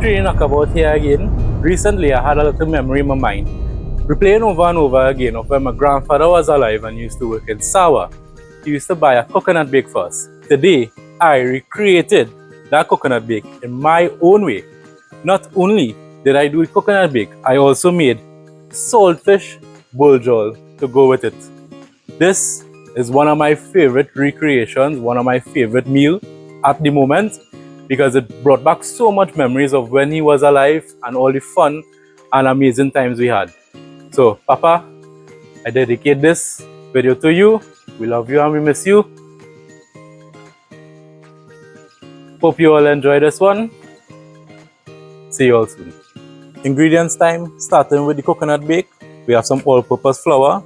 Trini knock about here again. Recently, I had a little memory in my mind, replaying over and over again of when my grandfather was alive and used to work in Sawa. He used to buy a coconut bake for us. Today, I recreated that coconut bake in my own way. Not only did I do the coconut bake, I also made saltfish buljol to go with it. This is one of my favorite recreations, one of my favorite meals at the moment, because it brought back so much memories of when he was alive and all the fun and amazing times we had. So, Papa, I dedicate this video to you. We love you and we miss you. Hope you all enjoy this one. See you all soon. Ingredients time, starting with the coconut bake. We have some all-purpose flour.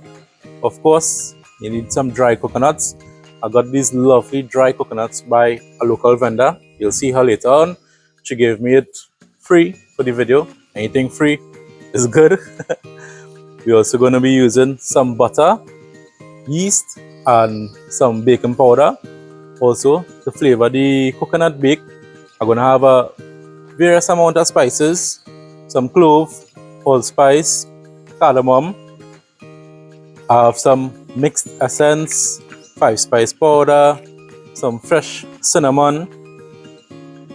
Of course, you need some dry coconuts. I got these lovely dry coconuts by a local vendor. You'll see her later on. She gave me it free for the video. Anything free is good. We're also going to be using some butter, yeast, and some baking powder. Also, to flavor the coconut bake, I'm going to have a various amount of spices, some clove, allspice, cardamom. I have some mixed essence, 5-spice powder, some fresh cinnamon,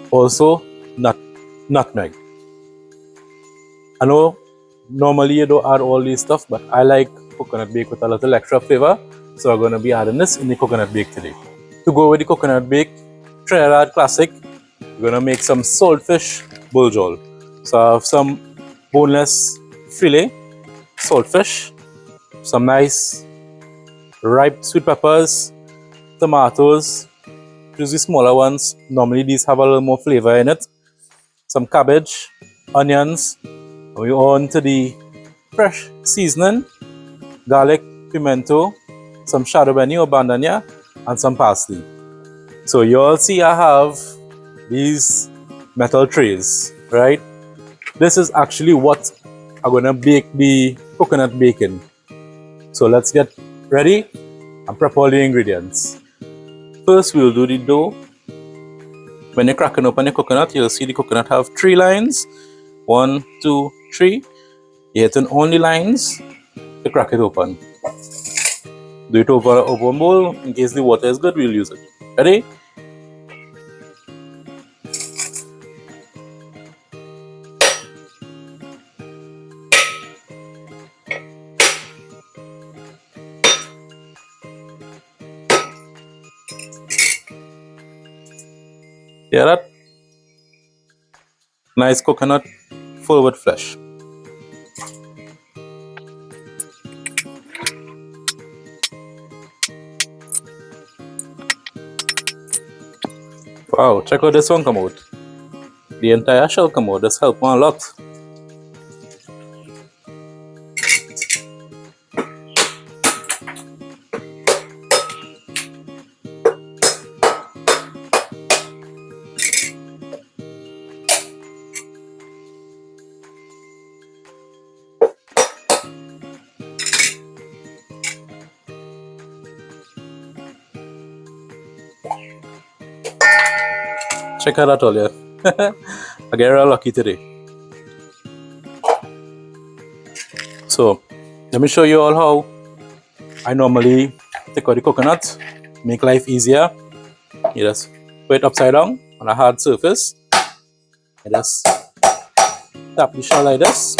also nutmeg. I know normally you don't add all these stuff, but I like coconut bake with a little extra flavor, so I'm going to be adding this in the coconut bake today. To go with the coconut bake, Trinidad classic, we're going to make some saltfish buljol. So I have some boneless fillet saltfish, some nice ripe sweet peppers, tomatoes, choose the smaller ones. Normally these have a little more flavor in it. Some cabbage, onions, and we're on to the fresh seasoning, garlic, pimento, some shadow benny or bandanya, and some parsley. So you all see I have these metal trays, right? This is actually what I'm gonna bake the coconut bake in. So let's get ready and prep all the ingredients. First, we'll do the dough. When you're cracking open the coconut, you'll see the coconut have 3 lines. 1, 2, 3. You hit on only lines to crack it open. Do it over one bowl. In case the water is good, we'll use it. Ready? Hear that? Nice coconut full with flesh. Wow, check out this one come out. The entire shell come out. This helped me a lot. Check out that all, yeah. I get real lucky today. So, let me show you all how I normally take out the coconut, make life easier. You just put it upside down on a hard surface. You just tap the shell like this.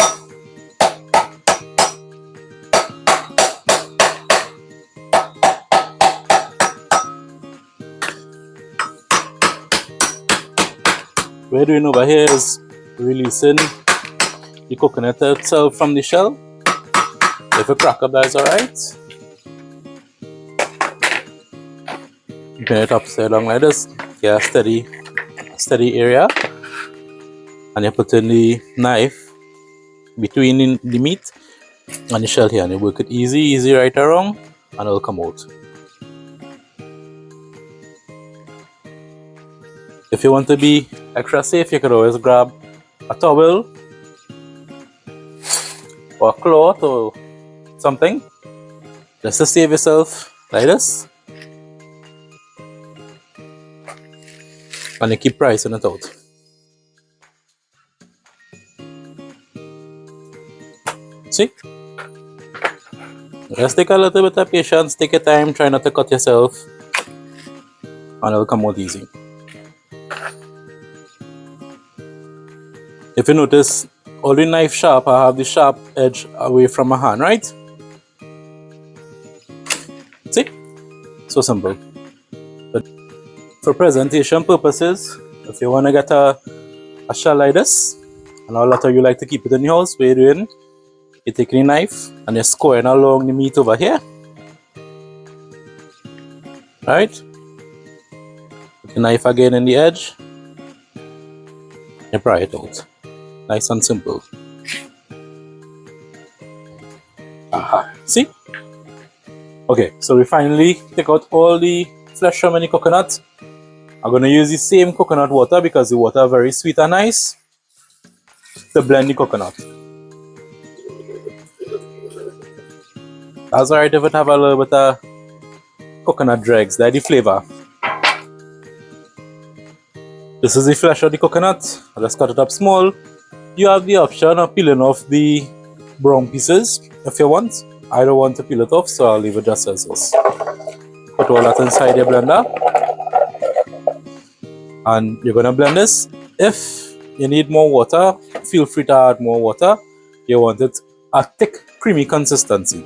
What we're doing over here is releasing the coconut itself from the shell. If you crack up, that's alright. You pin it upside down like this. Get a steady area. And you put in the knife between the meat and the shell here. And you work it easy right around, and it'll come out. If you want to be extra safe, you could always grab a towel or a cloth or something just to save yourself like this, and you keep pricing it out. See? Just take a little bit of patience, take your time, try not to cut yourself, and it'll come out easy. If you notice, all the knife sharp, I have the sharp edge away from my hand, right? See? So simple. But for presentation purposes, if you want to get a shell like this, and a lot of you like to keep it in your house, what you're doing, you take the knife and you're scoring along the meat over here. Right? Put the knife again in the edge. You pry it out. Nice and simple. Aha. See? Okay, so we finally take out all the flesh from the coconut. I'm going to use the same coconut water because the water is very sweet and nice to blend the coconut. That's alright if it have a little bit of coconut dregs, that's the flavor. This is the flesh of the coconut. I just cut it up small. You have the option of peeling off the brown pieces if you want. I don't want to peel it off, so I'll leave it just as is. Put all that inside your blender. And you're going to blend this. If you need more water, feel free to add more water. You want it a thick, creamy consistency.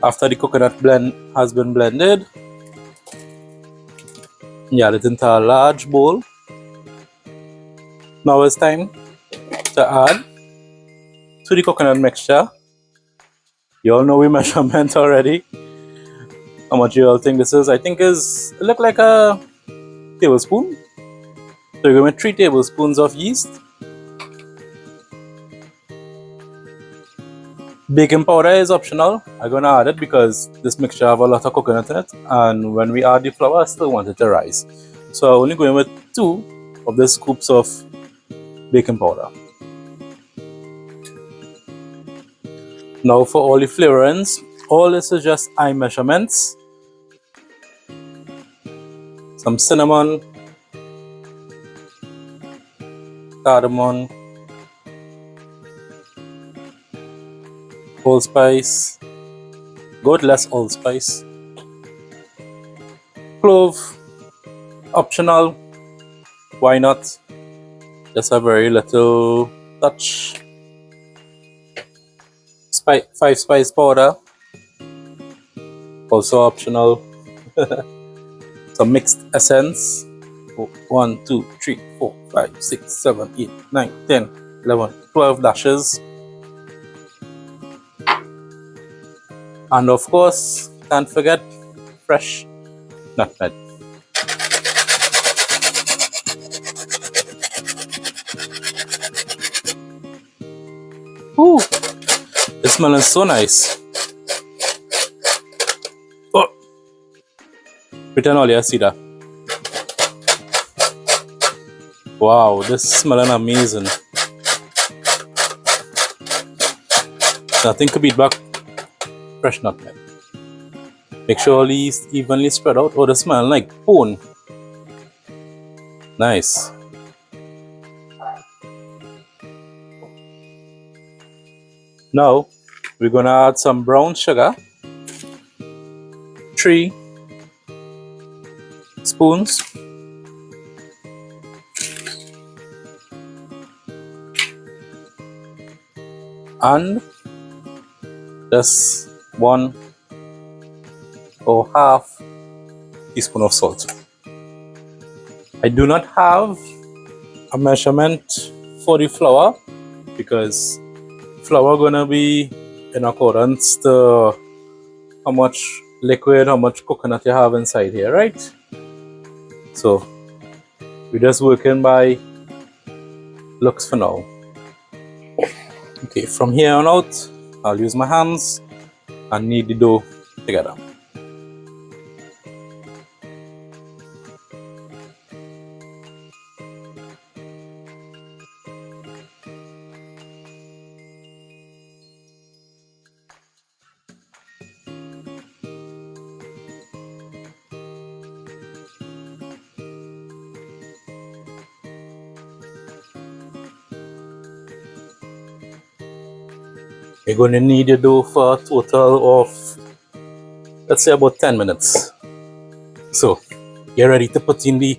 After the coconut blend has been blended, you add it into a large bowl. Now it's time to add to the coconut mixture. You all know we measurement already. How much you all think this is? I think it look like a tablespoon. So you're going to 3 tablespoons of yeast. Baking powder is optional. I'm going to add it because this mixture have a lot of coconut in it, and when we add the flour, I still want it to rise. So I'm only going with 2 of the scoops of baking powder. Now for all the flavorings, all this is just eye measurements. Some cinnamon, cardamom, allspice, go with less allspice, clove, optional, why not, just a very little touch, 5 spice powder, also optional, some mixed essence, 1, 2, 3, 4, 5, 6, 7, 8, 9, 10, 11, 12 dashes. And of course, can't forget fresh nutmeg. Ooh, it's smelling so nice. Oh, pretend all you see that. Wow, this is smelling amazing. Nothing could beat back fresh nutmeg. Make sure all these evenly spread out. Oh, they smell like bone. Nice. Now we're gonna add some brown sugar. 3 spoons. And just 1 or half teaspoon of salt. I do not have a measurement for the flour because flour gonna be in accordance to how much liquid, how much coconut you have inside here, right? So we're just working by looks for now. Okay, from here on out, I'll use my hands and knead the dough together. You're going to need your dough for a total of, let's say, about 10 minutes. So, get ready to put in the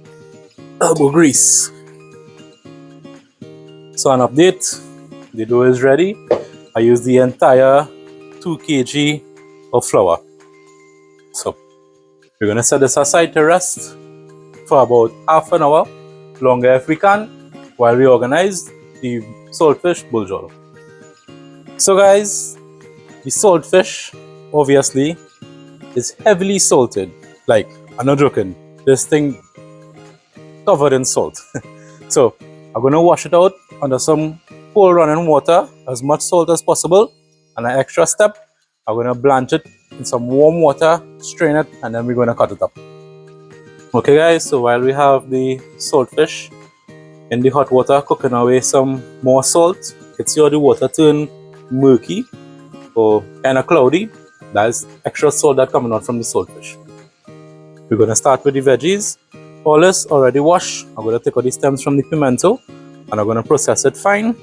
elbow grease. So, an update, the dough is ready. I used the entire 2 kg of flour. So, we're going to set this aside to rest for about half an hour, longer if we can, while we organize the saltfish buljol. So guys, the saltfish obviously is heavily salted. Like, I'm not joking, this thing covered in salt. So I'm gonna wash it out under some cold running water, as much salt as possible. And an extra step, I'm gonna blanch it in some warm water, strain it, and then we're gonna cut it up. Okay guys, so while we have the saltfish in the hot water cooking away some more salt, you can see how the water turn murky or kind of cloudy. That's extra salt that coming out from the saltfish. We're gonna start with the veggies. All this already washed. I'm gonna take out the stems from the pimento and I'm gonna process it fine.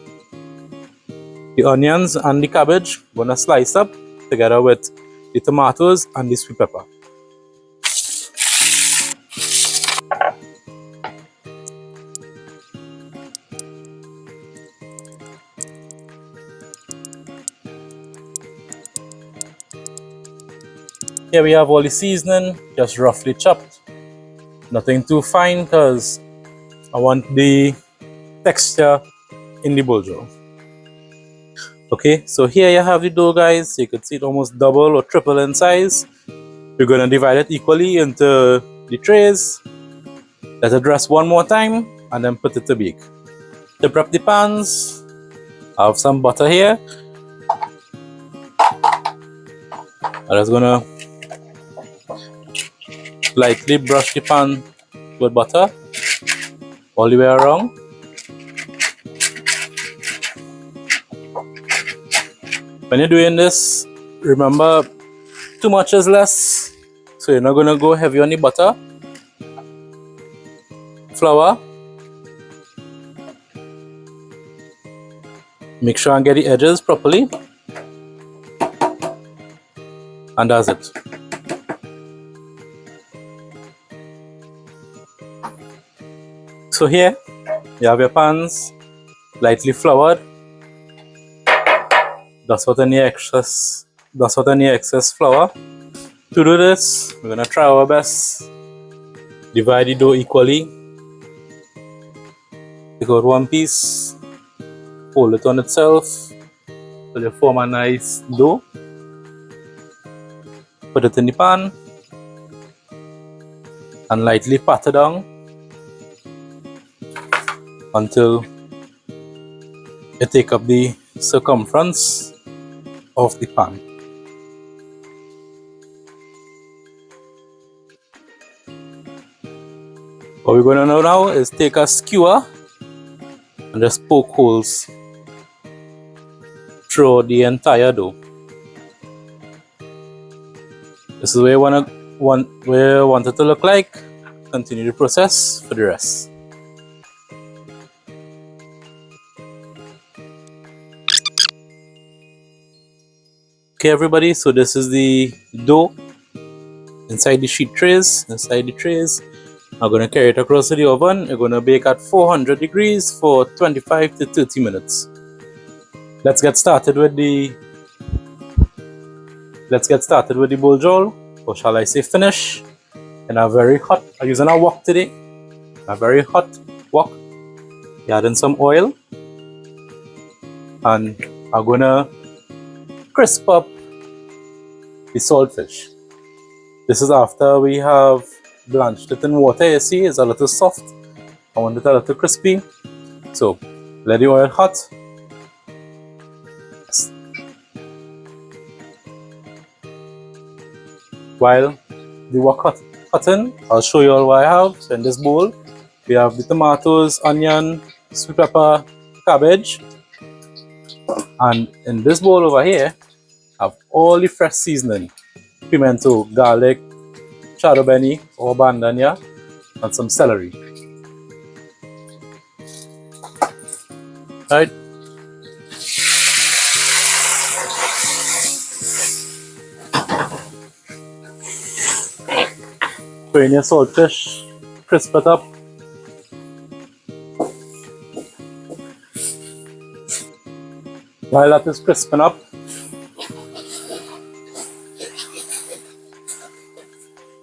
The onions and the cabbage, I'm gonna slice up together with the tomatoes and the sweet pepper. Here we have all the seasoning, just roughly chopped. Nothing too fine because I want the texture in the buljol. Okay, so here you have the dough guys. You can see it almost double or triple in size. We're going to divide it equally into the trays. Let it rest one more time and then put it to bake. To prep the pans, I have some butter here. I'm just going to lightly brush the pan with butter all the way around. When you're doing this, remember, too much is less, so you're not going to go heavy on the butter. Flour. Make sure and get the edges properly. And that's it. So here, you have your pans lightly floured. Dust out any excess flour. To do this, we're gonna try our best. Divide the dough equally. Take out one piece, fold it on itself, so you form a nice dough. Put it in the pan and lightly pat it down until you take up the circumference of the pan. What we're going to do now is take a skewer and just poke holes through the entire dough. This is where you want it to look like. Continue the process for the rest. Okay everybody, so this is the dough inside the sheet trays, I'm going to carry it across to the oven. We're going to bake at 400 degrees for 25 to 30 minutes. Let's get started with the buljol, or shall I say finish, in a very hot, I'm using a wok today, a very hot wok. Add in some oil and I'm going to crisp up the saltfish. This is after we have blanched it in water. You see, it's a little soft. I want it a little crispy. So let the oil hot. While the wok hotting, I'll show you all what I have. So in this bowl, we have the tomatoes, onion, sweet pepper, cabbage. And in this bowl over here, I have all the fresh seasoning. Pimento, garlic, chardonnay or bandanya, and some celery. Right. Put in your saltfish, crisp it up. While that is crisping up,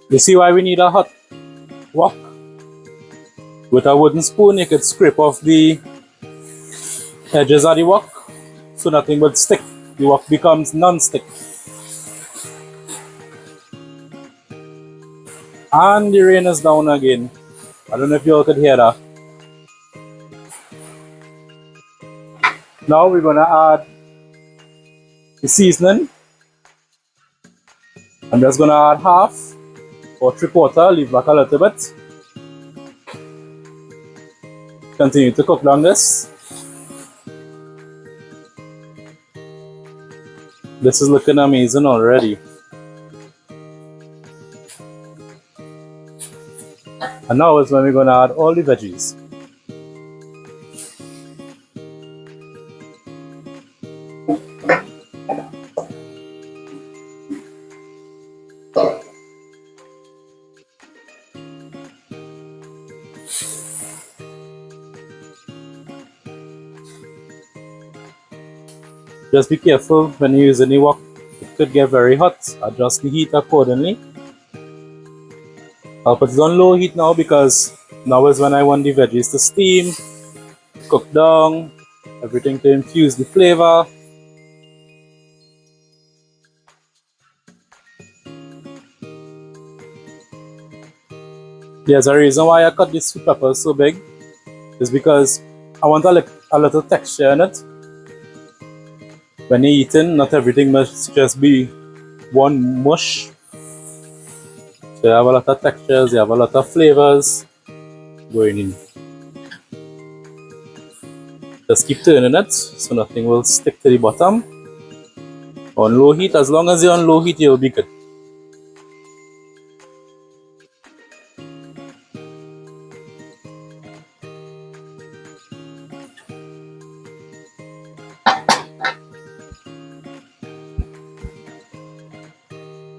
you see why we need a hot wok? With a wooden spoon, you could scrape off the edges of the wok so nothing would stick. The wok becomes non-stick. And the rain is down again. I don't know if you all could hear that. Now we're gonna add the seasoning. I'm just gonna add half or 3/4, leave back a little bit. Continue to cook down this. This is looking amazing already. And now is when we're gonna add all the veggies. Just be careful when you use any wok, it could get very hot. Adjust the heat accordingly. I'll put it on low heat now because now is when I want the veggies to steam, cook down, everything to infuse the flavor. There's a reason why I cut this sweet pepper so big. Is because I want a little texture in it. When you're eating, not everything must just be one mush. So you have a lot of textures, you have a lot of flavors going in. Just keep turning it so nothing will stick to the bottom. On low heat, as long as you're on low heat, you'll be good.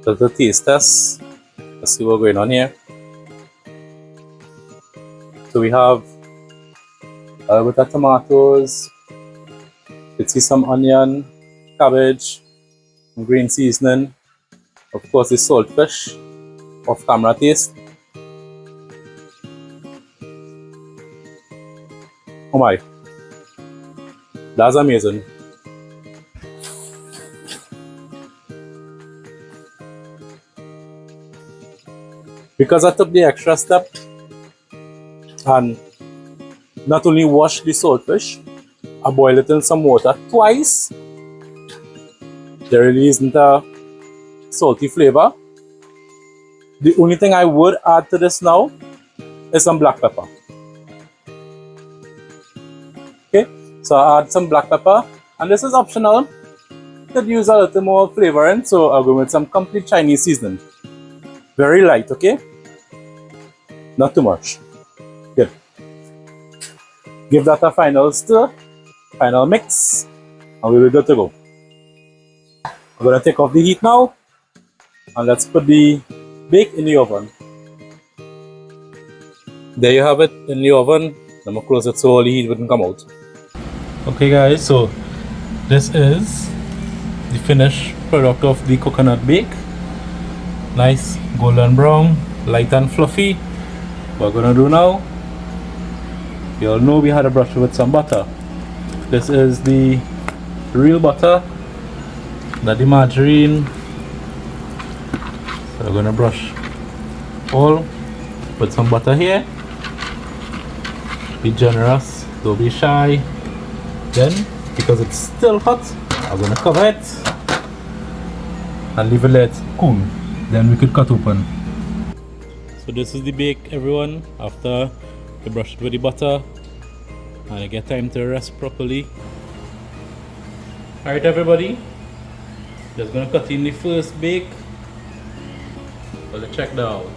Little taste test. Let's see what's going on here. So we have a little bit of tomatoes. You see some onion, cabbage, green seasoning. Of course, the saltfish, off camera taste. Oh my, that's amazing. Because I took the extra step and not only wash the saltfish, I boil it in some water twice. There really isn't a salty flavor. The only thing I would add to this now is some black pepper. Okay, so I add some black pepper, and this is optional. You could use a little more flavoring, so I'll go with some complete Chinese seasoning. Very light, okay? Not too much. Good. Give that a final stir, final mix, and we'll be good to go. I'm gonna take off the heat now, and let's put the bake in the oven. There you have it in the oven. I'm gonna close it so all the heat wouldn't come out. Okay guys, so this is the finished product of the coconut bake. Nice golden brown, light and fluffy. What we're gonna do now, you all know we had to brush it with some butter. This is the real butter, not the margarine. So we're gonna brush all with some butter here. Be generous, don't be shy. Then, because it's still hot, I'm gonna cover it and leave it let it cool. Then we could cut open. So this is the bake, everyone, after you brush it with the butter and you get time to rest properly. Alright everybody, just gonna cut in the first bake. So let's check that out.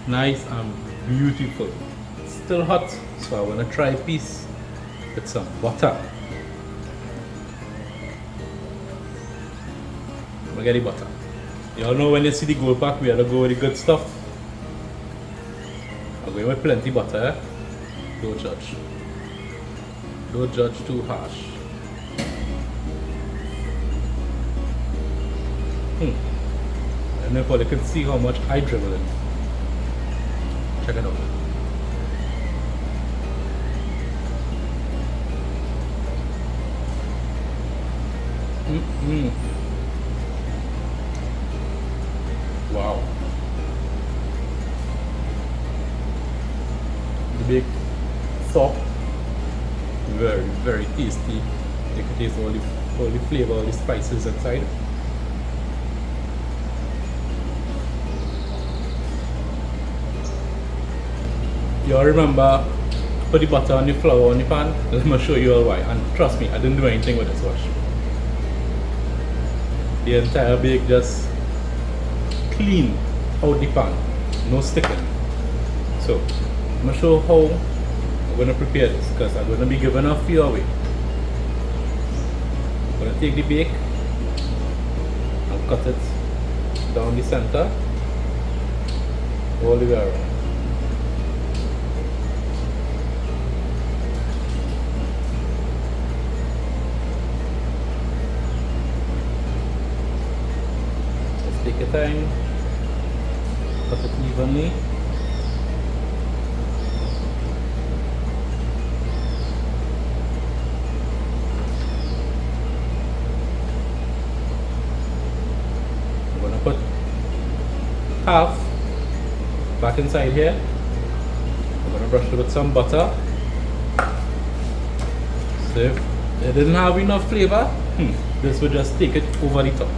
Nice and beautiful. It's still hot, so I wanna try a piece with some butter. I'm gonna get the butter. You all know when you see the gold pack, we have to go with the good stuff. I'm going with plenty butter. Don't judge. Don't judge too harsh. And therefore you can see how much I dribble in. Check it out. Wow. The big, soft, very, very tasty. You can taste all the flavor, all the spices inside. You all remember, put the butter on the flour on the pan. Let me show you all why. And trust me, I didn't do anything with this wash. The entire bake just clean out the pan, no sticking. So, I'm going to show how I'm going to prepare this, because I'm going to be giving a few away. I'm going to take the bake and cut it down the center, all the way around. Take your time, cut it evenly. I'm going to put half back inside here. I'm going to brush it with some butter. So if it didn't have enough flavor, this would just take it over the top.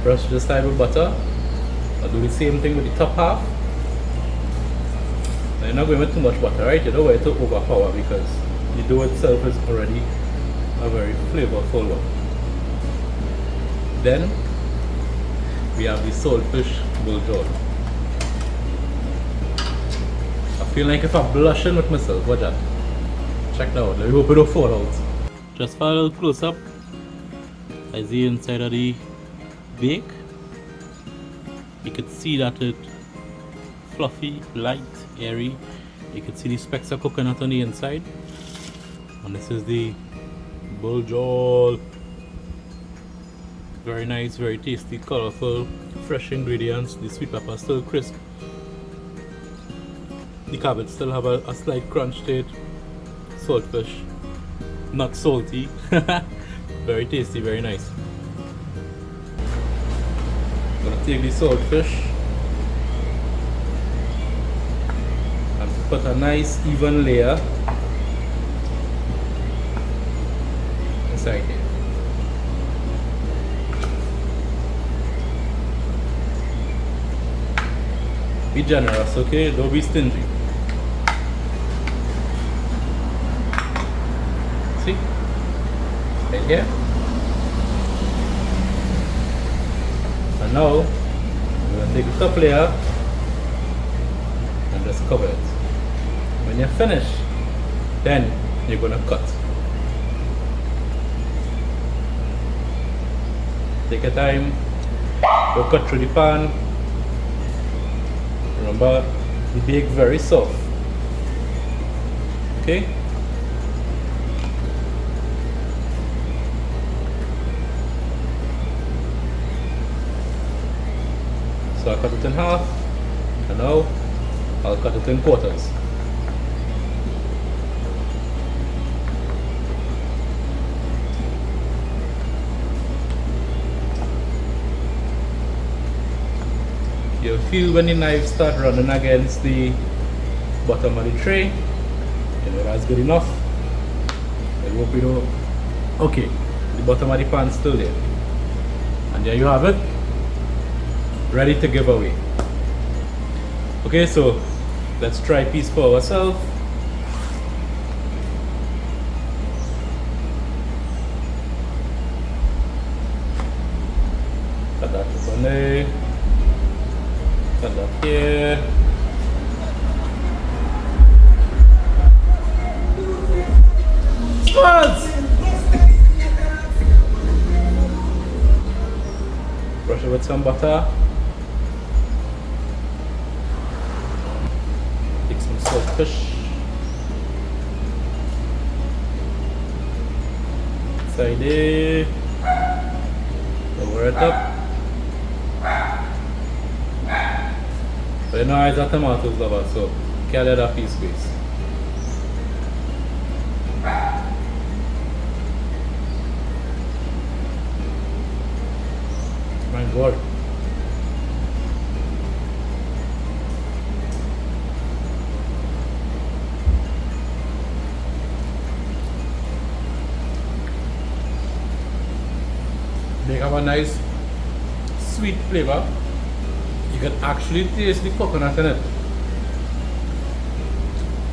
Brush this side with butter. I'll do the same thing with the top half. Now you're not going with too much butter, right? You don't want it to overpower, because the dough itself is already a very flavorful one. Then we have the saltfish buljol. I feel like if I'm blushing with myself, watch that. Check that out. Let me hope it don't fall out. Just for a little close up, I see inside of the bake. You can see that it's fluffy, light, airy. You can see the specks of coconut on the inside. And this is the buljol. Very nice, very tasty, colorful, fresh ingredients. The sweet pepper is still crisp. The cabbage still have a slight crunch to it. Saltfish, not salty. Very tasty, very nice. I'm going to take the saltfish and put a nice even layer inside here. Be generous, okay? Don't be stingy. See? Right here. And now, we're going to take the top layer and just cover it. When you're finished, then you're going to cut. Take your time, don't cut through the pan. Remember, the bake very soft. Okay? So I cut it in half, and now I'll cut it in quarters. You feel when the knife start running against the bottom of the tray, you know that's good enough. I hope you know. Okay, the bottom of the pan is still there. And there you have it. Ready to give away. Okay, so let's try a piece for ourselves. Cut that on there. Cut that here. Spuds! Brush it with some butter. saltfish. Side it. Lower it up. But you know I have tomatoes lover, so can't let that piece waste. My God. They have a nice sweet flavor. You can actually taste the coconut in it.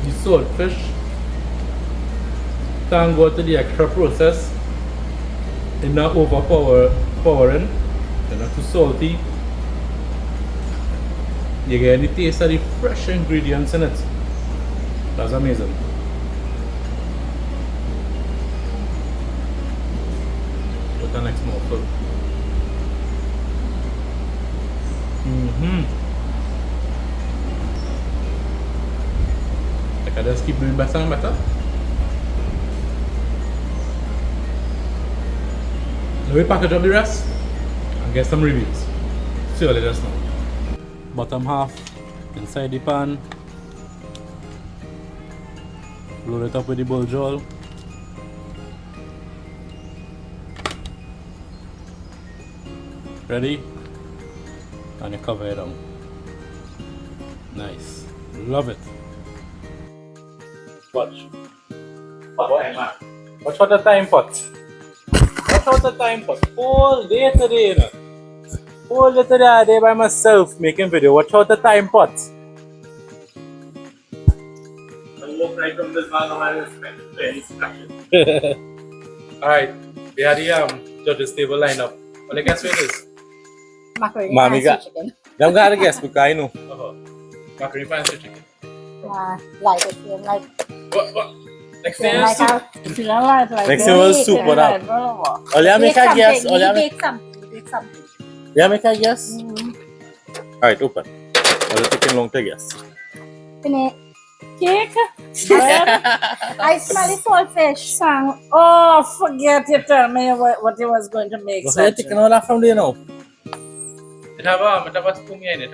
The saltfish, thank God to the extra process. It's not overpowering, it's not too salty. You get the taste of the fresh ingredients in it. That's amazing. Put the next mouthful. I just keep doing better and better. Let me package up the rest and get some reviews. See you later now. Bottom half inside the pan. Load it up with the Buljol. Ready? And you cover it down. Nice. Love it. Watch. Watch for the time pot. Watch for the time pot. Whole day today, you know. Whole day today I day by myself making video. Watch out the time pot. Look right from this man on Alright, we had the judges table lined up. Well, I guess what it is? Macaroni Mommy got chicken. I'm gonna guess because I know. Macaroni fancy chicken. Like it, like What? Next thing like is soup. how if you don't like Next thing was soup, what up? Only I make a guess. Only I make something. Yeah, make a guess. Mm. Alright, open. I'll taking long to guess. Cake. Bread. I smell the saltfish. Sang. Oh, forget it. Tell me what it was going to make. What's that taking all that from there now? It have a spoon in it.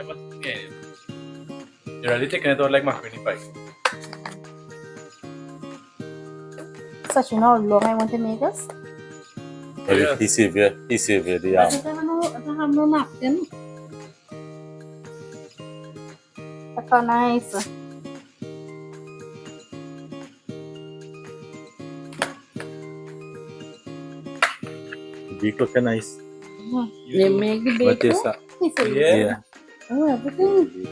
You're really taking it out like macaroni pie. Such you know how long I want to make this? Well, he saved you the I don't have no napkin. That's so nice. Beef looking nice. They make the bacon. What is that? Yeah. Oh, everything.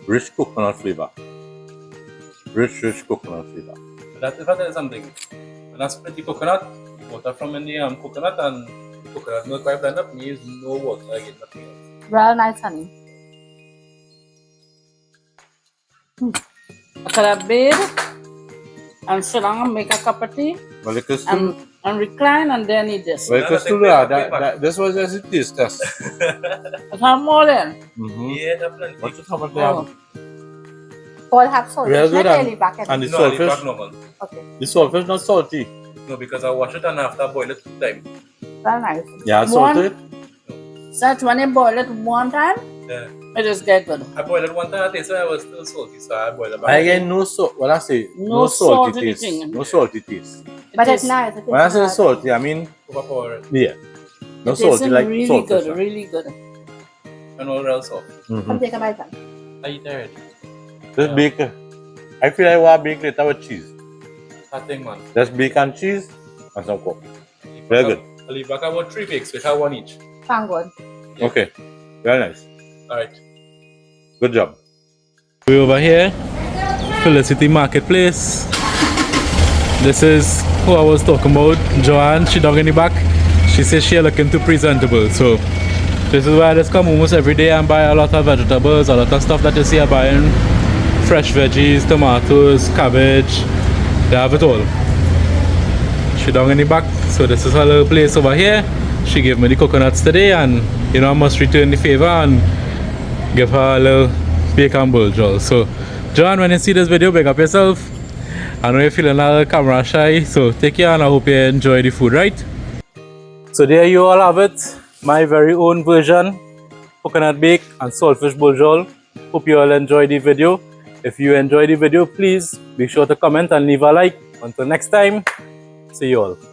Rich coconut flavor. Rich coconut flavor. That is something. When I split the coconut, water from in the coconut and coconut milk I blend up means no water again, nothing else. Real nice, honey. I could have bed and sit down and make a cup of tea Well, it is and recline and then eat this. well, it is too that this was just a taste test. I have more then. Yeah, definitely. What's the top of Oh. Paul have salt. Real good Not and- really back at and it. the No, I leave saltfish. back normal. Okay, The saltfish not salty. No, because I wash it and after boil it 2 times. very nice. Yeah, salted. Such when you boil it one time, Yeah. it is get good. I boiled it 1 time, I think so I was still salty, so I boiled it back. I get no salt. What I say? No No salty salt taste. anything. No salty taste. But It it's is- nice. When I say nice. salty, I mean Overpower it. yeah. No It salty tastes like really saltfish. good, really good. And all else off. Come take a bite. Then. I eat already. Just Yeah. bake. I feel like I want to bake later with cheese. That thing, man. Just bake and cheese and some coke. Very good. I'll leave back about 3 bakes, which have 1 each. Thank God. Yeah. Okay. Very nice. Alright. Good job. We're over here, Felicity Marketplace. This is who I was talking about, Joanne. She down in the back. She says she looking too presentable. So this is where I just come almost every day and buy a lot of vegetables, a lot of stuff that you see I'm buying. Fresh veggies, tomatoes, cabbage. They have it all. She down in the back. So this is her little place over here. she gave me the coconuts today, and you know I must return the favor and give her a little bacon buljol. So, John, when you see this video, big up yourself. I know you're feeling a little camera shy, so take care and I hope you enjoy the food, right? So there you all have it, my very own version, coconut bake and saltfish buljol. Hope you all enjoyed the video. If you enjoyed the video, please be sure to comment and leave a like. Until next time, see you all.